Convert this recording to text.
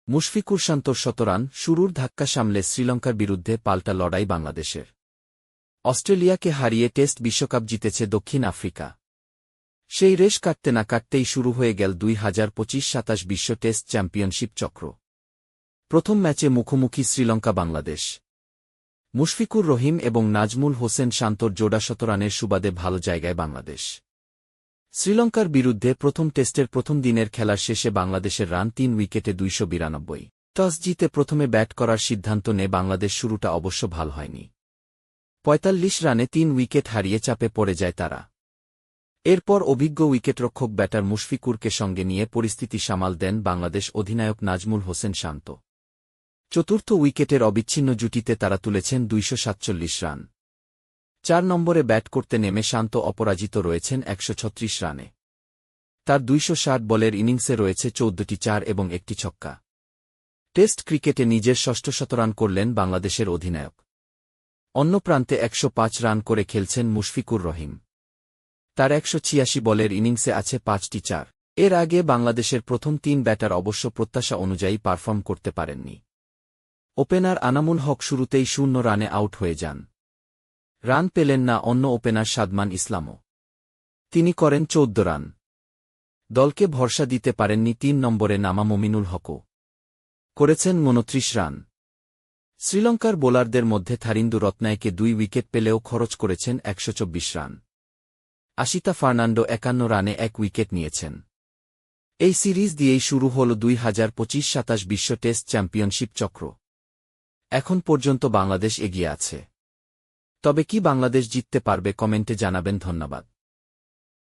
মুশফিকুর শান্তর শতরান শুরুর ধাক্কা সামলে শ্রীলঙ্কার বিরুদ্ধে পাল্টা লড়াই বাংলাদেশের। অস্ট্রেলিয়াকে হারিয়ে টেস্ট বিশ্বকাপ জিতেছে দক্ষিণ আফ্রিকা। সেই রেশ কাটতে না কাটতেই শুরু হয়ে গেল 2025-27 বিশ্ব টেস্ট চ্যাম্পিয়নশিপ চক্র। প্রথম ম্যাচে মুখোমুখি শ্রীলঙ্কা-বাংলাদেশ। মুশফিকুর রহিম এবং নাজমুল হোসেন শান্তর জোড়া শতরানের সুবাদে ভালো জায়গায় বাংলাদেশ। শ্রীলঙ্কার বিরুদ্ধে প্রথম টেস্টের প্রথম দিনের খেলার শেষে বাংলাদেশের রান 3 উইকেটে 292। টস জিতে প্রথমে ব্যাট করার সিদ্ধান্ত নেয় বাংলাদেশ। শুরুটা অবশ্য ভালো হয়নি। 45 রানে 3 উইকেট হারিয়ে চাপে পড়ে যায় তারা। এরপর অভিজ্ঞ উইকেটরক্ষক ব্যাটার মুশফিকুরকে সঙ্গে নিয়ে পরিস্থিতি সামাল দেন বাংলাদেশ অধিনায়ক নাজমুল হোসেন শান্ত। চতুর্থ উইকেটের অবিচ্ছিন্ন জুটিতে তারা তুলেছেন 247 রান। 4 নম্বরে ব্যাট করতে নেমে শান্ত অপরাজিত রয়েছেন 136 রানে। তার 260 বলের ইনিংসে রয়েছে 14টি 4 এবং 1টি ছক্কা। টেস্ট ক্রিকেটে নিজের ষষ্ঠ শতরান করলেন বাংলাদেশের অধিনায়ক। অন্য প্রান্তে 105 রান করে খেলছেন মুশফিকুর রহিম। তার 186 বলের ইনিংসে আছে 5টি 4। এর আগে বাংলাদেশের প্রথম 3 ব্যাটার অবশ্য প্রত্যাশা অনুযায়ী পারফর্ম করতে পারেননি। ওপেনার আনামুল হক শুরুতেই 0 রানে আউট হয়ে যান। রান পেলেন না অন্য ওপেনার সাদমান ইসলামও। তিনি করেন 14 রান। দলকে ভরসা দিতে পারেননি 3 নম্বরে নামা মমিনুল হকও। করেছেন 29 রান। শ্রীলঙ্কার বোলারদের মধ্যে থারিন্দু রত্নায়কে 2 উইকেট পেলেও খরচ করেছেন 124 রান। আশিতা ফার্নান্ডো 51 রানে 1 উইকেট নিয়েছেন। এই সিরিজ দিয়েই শুরু হল 2025-27 বিশ্ব টেস্ট চ্যাম্পিয়নশিপ চক্র। এখন পর্যন্ত বাংলাদেশ এগিয়ে আছে। তবে কি বাংলাদেশ জিততে পারবে? কমেন্টে জানাবেন। ধন্যবাদ।